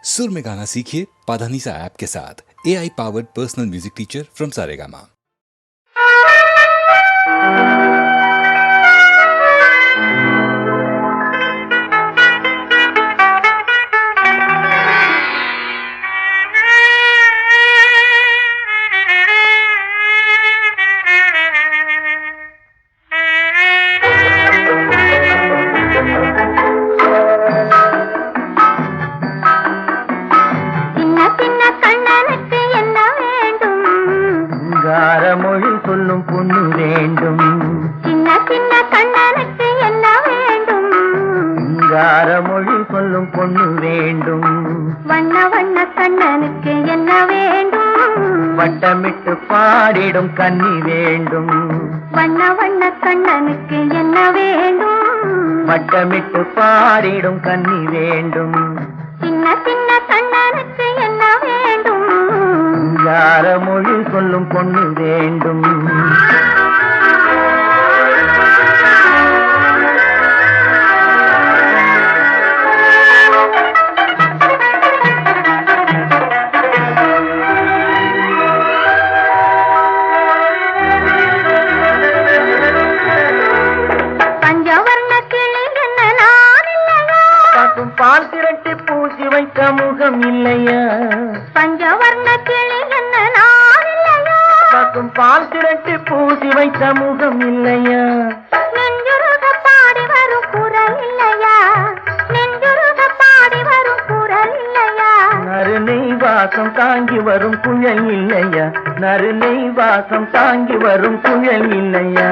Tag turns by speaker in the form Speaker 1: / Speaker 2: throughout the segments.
Speaker 1: सुर में गाना सीखिए पाधानीसा ऐप के साथ। AI powered personal music teacher from Saregama.
Speaker 2: மொழி சொல்லும் பொண்ணு வேண்டும்.
Speaker 3: சின்ன சின்ன கண்ணனுக்கு என்ன வேண்டும்?
Speaker 2: சிங்கார மொழி சொல்லும் பொண்ணு வேண்டும்.
Speaker 3: வண்ண வண்ண கண்ணனுக்கு என்ன வேண்டும்?
Speaker 2: வட்டமிட்டு பாடிடும் கன்னி வேண்டும்.
Speaker 3: வண்ண வண்ண கண்ணனுக்கு என்ன வேண்டும்?
Speaker 2: வட்டமிட்டு பாடிடும் கன்னி வேண்டும்.
Speaker 3: சின்ன சின்ன கண்ணனுக்கு என்ன வேண்டும்?
Speaker 2: சிங்கார மொழி சொல்லும் பொண்ணு வேண்டும்.
Speaker 3: பஞ்சவர்ண கிளி என்ன நான் இல்லையா?
Speaker 2: பசும் பால் திரட்டி பூசி வைத்த முகம் இல்லையா?
Speaker 3: பஞ்சவர்ண கிளி என்ன நான் இல்லையா?
Speaker 2: பசும் பால் திரட்டி பூசி வைத்த முகம் இல்லையா?
Speaker 3: நெஞ்சுருக பாடி வரும் குரல் இல்லையா? நெஞ்சுருக பாடி வரும் குரல் இல்லையா?
Speaker 2: நறுநெய் வாசம் தாங்கி வரும் குழல் இல்லையா? நறுநெய் வாசம் தாங்கி வரும் குழல் இல்லையா?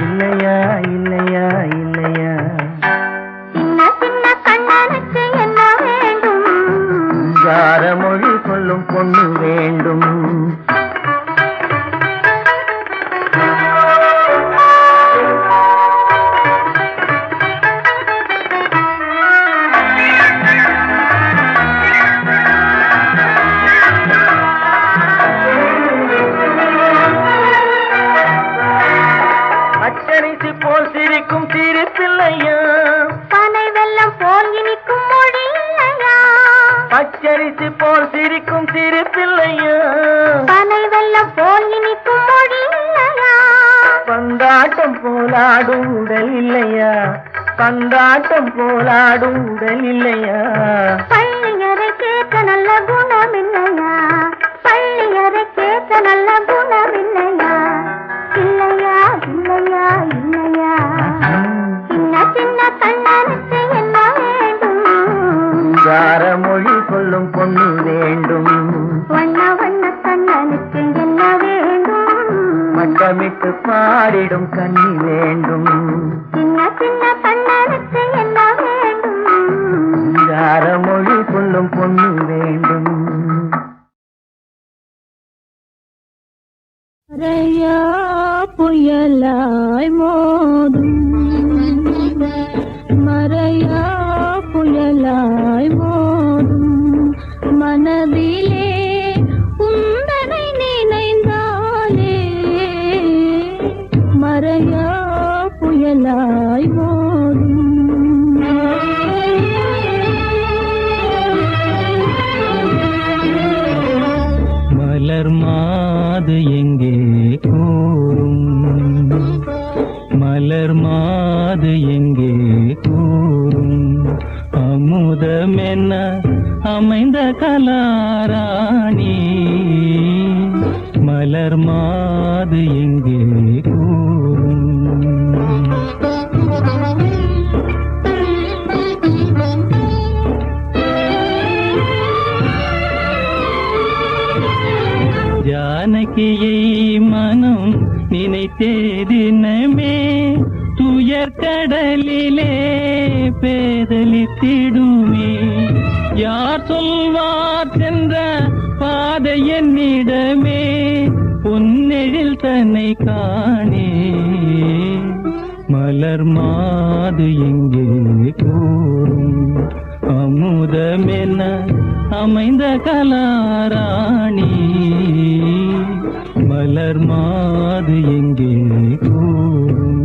Speaker 2: இல்லையா இல்லையா இல்லையா?
Speaker 3: சின்ன சின்ன கண்ணனுக்கு என்ன வேண்டும்?
Speaker 2: சிங்கார மொழி சொல்லும் பொண்ணு வேண்டும். அச்சரிசி போல் சிரிக்கும் சிரிப்பில்லையா?
Speaker 3: பனை வெல்லம் போல் இனிக்கும் மொழி இல்லையா?
Speaker 2: பச்சரிசி போல் சிரிக்கும் சிரிப்பில்லையா?
Speaker 3: பனை வெல்லம் போல் இனிக்கும் மொழி இல்லையா?
Speaker 2: பந்தாட்டம் போலாடும் உடல் இல்லையா? பந்தாட்டம் போலாடும் உடல் இல்லையா?
Speaker 3: பள்ளியறை கேட்க நல்ல குணம் இல்லையா? பள்ளியறை கேட்க நல்ல குணம் இல்லையா? இல்லையா இல்லையா இல்லையா? சின்ன சின்ன கண்ணனுக்கு என்ன வேண்டும்?
Speaker 2: சிங்கார மொழி சொல்லும் பொண்ணு வேண்டும்.
Speaker 3: வண்ண வண்ண கண்ணனுக்கு என்ன வேண்டும்?
Speaker 2: வட்டமிட்டு பாடிடும் கன்னி வேண்டும்.
Speaker 3: சின்ன சின்ன கண்ணனுக்கு என்ன வேண்டும்?
Speaker 2: சிங்கார மொழி சொல்லும் பொண்ணு வேண்டும்.
Speaker 3: மறையா புயலாய் மோதும், மறையா புயலாய் மோதும் மனதிலே உந்தனை நினைந்தாலே, மறையா புயலாய் மோதும்.
Speaker 2: மலர் மாது எங்கே கூறும்? மலர் மாது எங்கே கூறும்? அமுதமென்ன அமைந்த கலாராணி, மலர் மாது எங்கே கூறும்? ஜானகியை மனம் நினைத்தே தினமே துயர் கடலிலே பேதலித்திடுமே. யார் சொல்வார் சென்ற பாதை என்னிடமே, பொன்னெழில் தன்னை காணே. மலர் மாது எங்கே கூறும்? அமுதமென அமைந்த கலாராணி, மலர் மாது எங்கே கூறும்?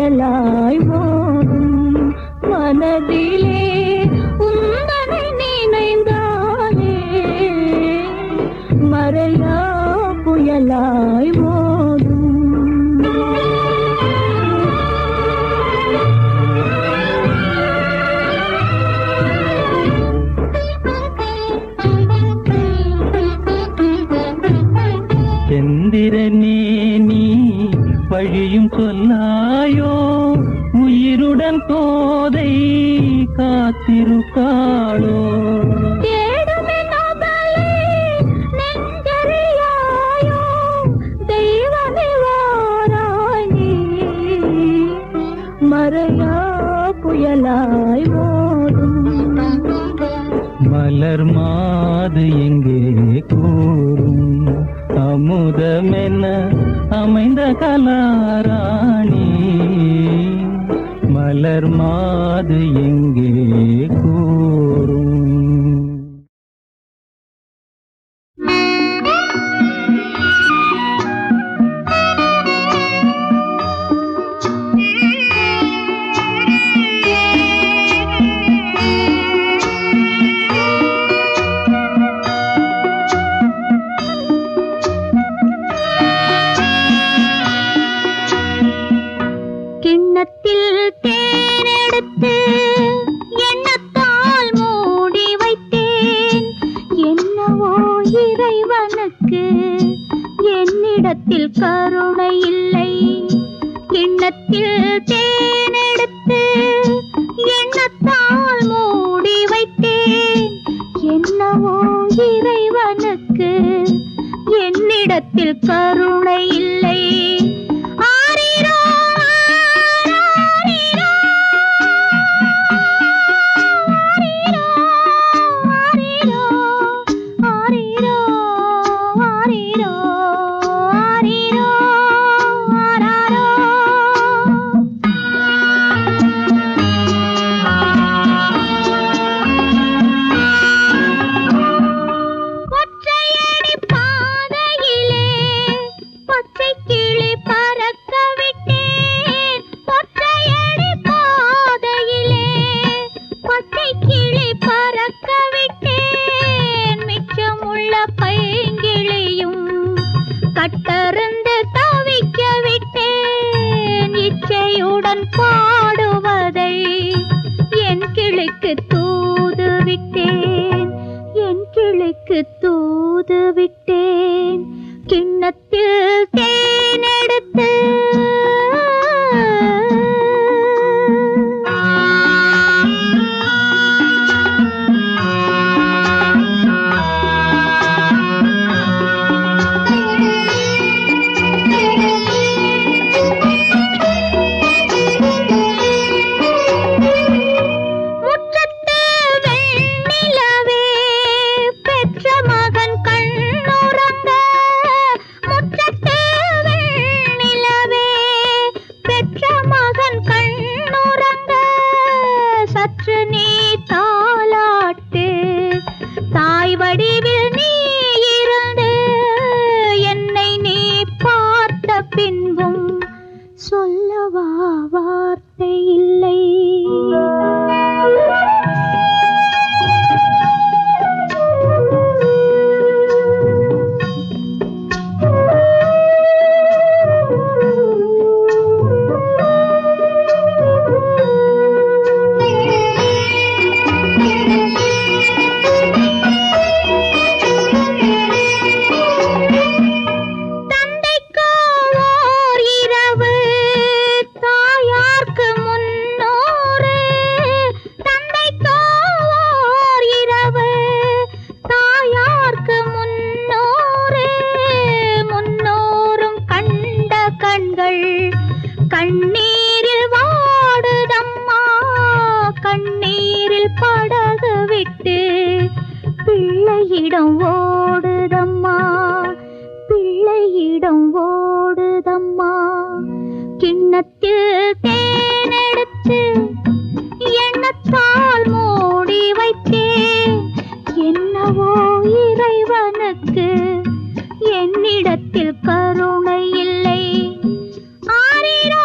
Speaker 3: புயலாய் ஓடும் மனதிலே உந்தனை நினைந்தாலே மறையா புயலாய் ஓடும்.
Speaker 2: சந்திரனே நீ வழியும் சொல்லாயோ, உயிருடன் கோதை காத்திருக்காளோ.
Speaker 3: மறையா புயலாய் ஓடும்.
Speaker 2: மலர் மாது எங்கே கூறும், அமுதமென அமைந்த கலாராணி. மலர் மாது எங்கே கூறும்.
Speaker 3: கிண்ணத்தில் தேனெடுத்து எண்ணத்தால் மூடி வைத்தேன். என்னவோ இறைவனுக்கு என்னிடத்தில் கருணை இல்லை. கிண்ணத்தில் தேனெடுத்து எண்ணத்தால் மூடி வைத்தேன். என்னவோ இறைவனுக்கு என்னிடத்தில் கருணை இல்லை. கட்டருந்து தவிக்க விட்டேன். இச்சையுடன் பாடுவதை என் கிளிக்கு தூது விட்டேன். என் கிளிக்கு தூது விட்டேன். கிண்ணத்தில் தேனெடுத்து சொல்லவா வார்த்தை இல்லை. கண்ணீரில் வாடுதம்மா, கண்ணீரில் படகு விட்டு பிள்ளையிடம் ஓடுதம்மா, பிள்ளையிடம் ஓடுதம்மா. கிண்ணத்தில் தேனெடுத்து எண்ணத்தால் மூடி வைத்தேன். என்னவோ இறைவனுக்கு என்னிடத்தில் கருணை இல்லை. ஆரிரோ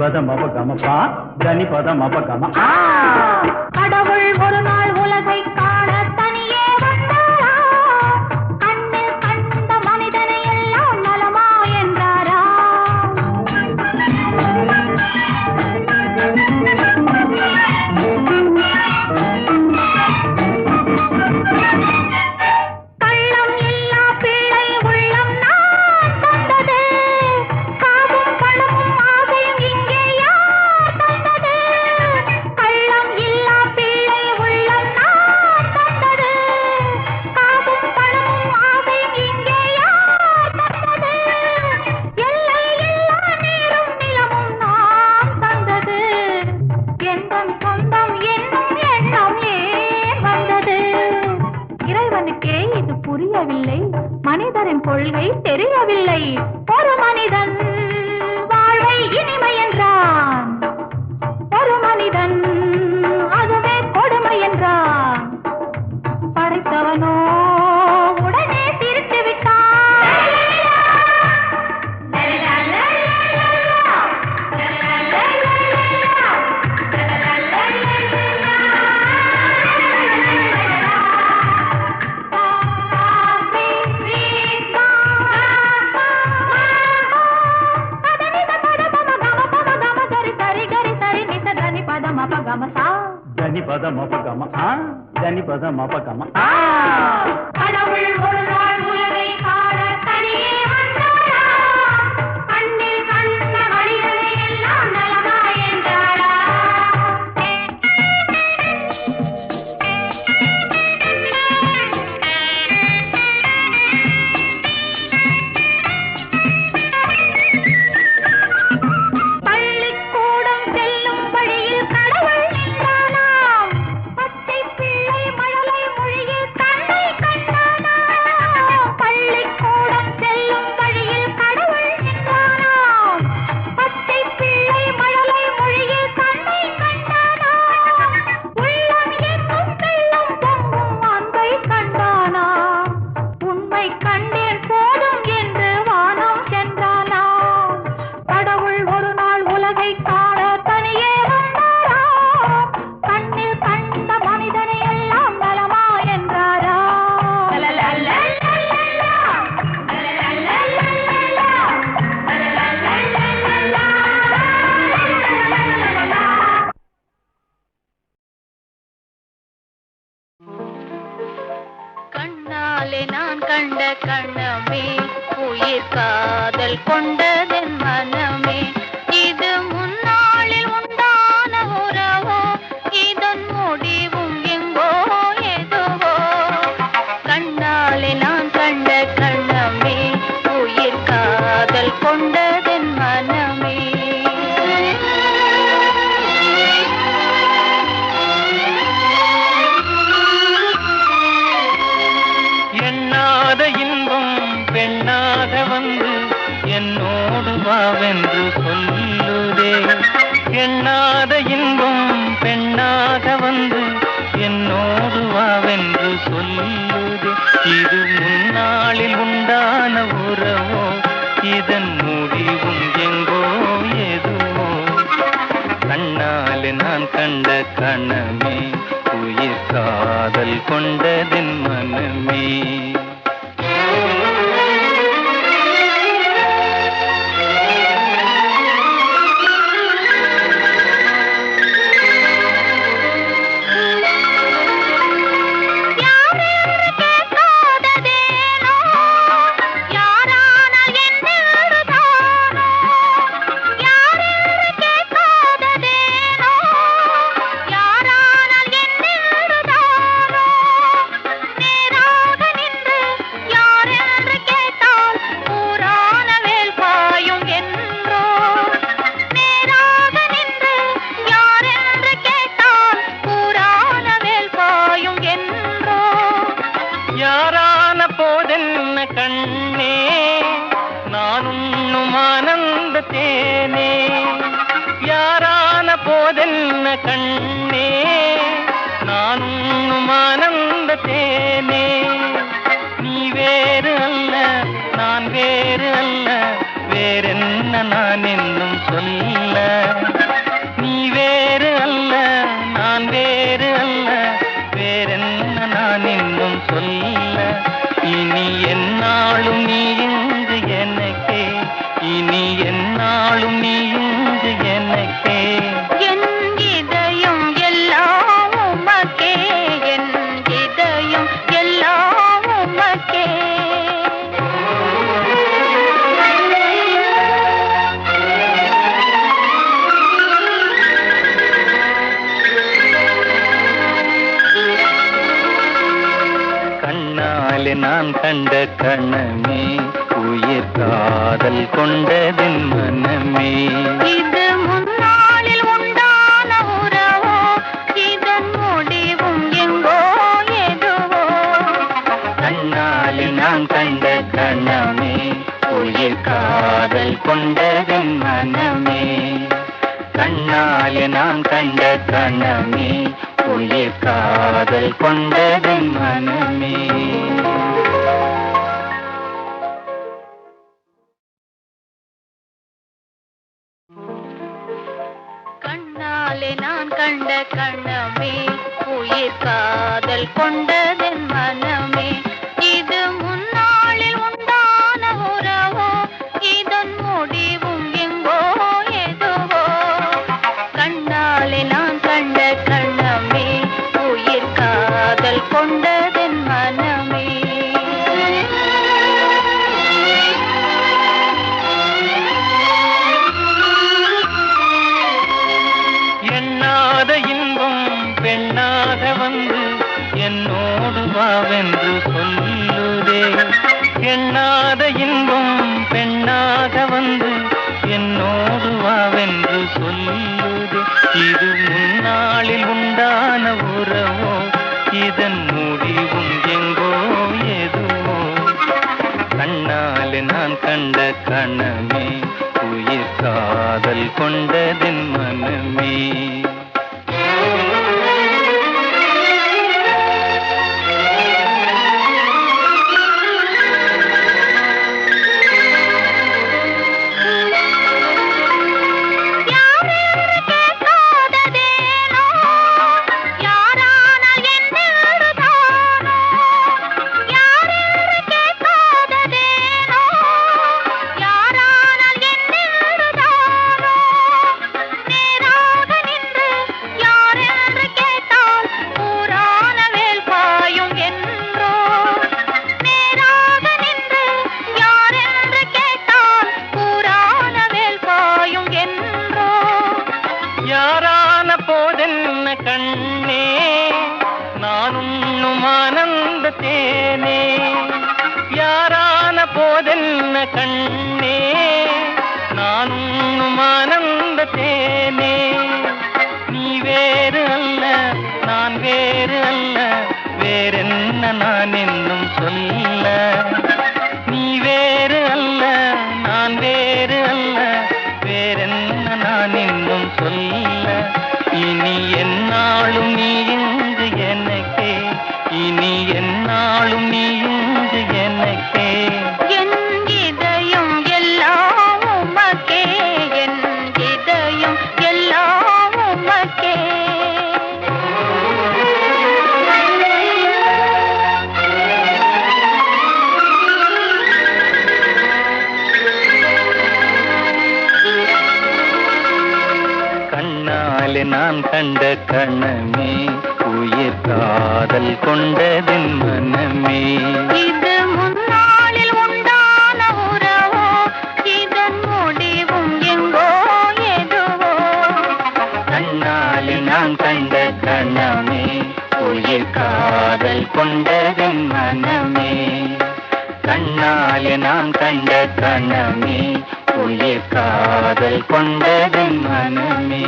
Speaker 4: பதம் அபகமப்பா தனி பதம் அபகம.
Speaker 3: கடவுள் ஒரு நாள் உலகை காண தனியே வந்தாரா? கண்ணில் கண்ட மனிதனை எல்லாம் நலமா என்றாரா? கள்ளம் இல்லா பிள்ளை உள்ளம் நான் தந்தது. காவும் பணமும் ஆசையும் இங்கே யார் தந்தது? கள்ளம் இல்லா பிள்ளை உள்ளம் நான் தந்தது. காவும் பணமும் ஆசையும் இங்கே யார் தந்தது? எல்லை இல்லா நீரும் நிலமும் நான் தந்தது. எந்தன் சொந்தம் என்னும் எண்ணம் ஏன் வந்தது? இறைவனுக்கே இது புரியவில்லை, மனிதரின் கொள்கை தெரியவில்லை. ஒரு மனிதன் வாழ்வை இனிமை என்றான், ஒரு மனிதன் அதுவே கொடுமை என்றான். படைத்தவனோ உடனே சிரித்து
Speaker 4: தனி பதம் அபகம. தனி பதம் அபகம.
Speaker 3: கடவுள் ஒரு நாள் உலகை காண தனியே வந்தாரா? கண்ணில் கண்ட மனிதனை எல்லாம் நலமா என்றாரா? பள்ளிக்கூடம் செல்லும் வழியில் கடவுள் நின்றானாம். பச்சை பிள்ளை மழலை மொழியில் கண்ணை கண்டானாம். பள்ளிக்கூடம் செல்லும் வழியில் கடவுள் நின்றானாம். பச்சை பிள்ளை மழலை மொழியில் கண்ணை கண்டானாம். உள்ளம் என்னும் வெள்ளம் பொங்கும் அன்பை கண்டானாம். உண்மை கண்டேன் போதும் என்று வானம் சென்றானாம். கடவுள் ஒரு நாள் உலகை காண தனியே வந்தாரா? கண்ணில் கண்ட மனிதனை எல்லாம் நலமா என்றாரா? கண்ணாலே நான் கண்ட கண்ணமே, உயிர் காதல் கொண்டதென் மனமே. இது முன்னாளில் உண்டான உறவோ, இதன் முடிவும் எங்கோ எதுவோ. கண்ணாலே நான் கண்ட கண்ணமே, உயிர் காதல் கொண்டதென் மனமே.
Speaker 4: எண்ணாத இன்பம் பெண்ணாக வந்து என்னோடு வாவென்று சொல்லுதே. எண்ணாத இன்பம் பெண்ணாக வந்து என்னோடு வாவென்று சொல்லுதே. இது முன்னாளில் உண்டான உறவோ, இதன் முடிவும் எங்கோ எதுவோ. கண்ணாலே நான் கண்ட கணமே, உயிர் காதல் கொண்டதென் மனமே.
Speaker 3: யாரென்று கேட்காததேனோ, யாரானால் என்னென்றுதானோ. யாரென்று கேட்காததேனோ, யாரானால் என்னென்றுதானோ. நேராக நின்று யாரென்று கேட்டால் ஊரான வேல் பாயும் என்றோ. நேராக நின்று யாரென்று கேட்டால் ஊரான வேல் பாயும் என்றோ.
Speaker 4: யாரான போதென்ன கண்ணே, நான் உண்ணும் ஆனந்த தேனே. யாரான போதென்ன கண்ணே, நான் உண்ணும் ஆனந்த தேனே. நீ வேறு அல்ல, நான் வேறு அல்ல, வேறென்ன நான் என்னும் சொல்ல.
Speaker 5: கண்ணாலே நான் கண்ட கண்ணமே உயிர் காதல் கொண்டதின் மனமே.
Speaker 3: இது முன்னாளில் உண்டான உறவோ இதன் முடிவும் எங்கோ எதுவோ.
Speaker 5: கண்ணாலே நான் கண்ட கண்ணமே உயிர் காதல் கொண்டதின் மனமே. கண்ணாலே நான் கண்ட கண்ணமே உயிர் காதல் கொண்டதின் மனமே.
Speaker 3: கண்ணாலே நான் கண்ட கண்ணமே உயிர் காதல் கொண்டதென் மனமே. இது முன்னாளில் உண்டான உறவோ இதன் முடிவும் எங்கோ எதுவோ. கண்ணாலே நான் கண்ட கண்ணமே உயிர் காதல் கொண்டதென் மனமே.
Speaker 5: எண்ணாத இன்பம் பெண்ணாக வந்து என்னோடு வாவென்று சொல்லுதே. எண்ணாத இன்பம் பெண்ணாக வந்து என்னோடு வாவென்று சொல்லுதே. இது முன்னாளில் உண்டான உறவோ இதன் முடிவும் எங்கோ எதுவோ. கண்ணாலே நான் கண்ட கண்ணமே உயிர் காதல் கொண்டதின் மனமே. யாரான போதென்ன கண்ணே நான் உண்ணும் ஆனந்த தேனே. யாரான போதென்ன கண்ணே நான் உண்ணும் ஆனந்த தேனே. நீ வேறு அல்ல நான் வேறு அல்ல வேறென்ன நான் இன்னும் சொல்ல. நீ வேறு அல்ல நான் வேறு அல்ல வேறென்ன நான் இன்னும் சொல்ல. இனி என்னாலும் நீ இங்கு எனக்கே இனி என்னாலும் நீ இங்கு எனக்கே.
Speaker 3: என் இதயம் எல்லாம் உமக்கே என் இதயம் எல்லாம் உமக்கே.
Speaker 5: கண்ணாலே நான் கண்ட கண்ணமே உயிர் காதல் கொண்டதின் மனமே.
Speaker 3: இது முன்னாளில் உண்டான உறவோ இதன் முடிவும் எங்கோ எதுவோ.
Speaker 5: கண்ணாலே நான் கண்ட கண்ணமே உயிர் காதல் கொண்டதின் மனமே. கண்ணாலே நான் கண்ட கண்ணமே உயிர் காதல் கொண்டதின் மனமே.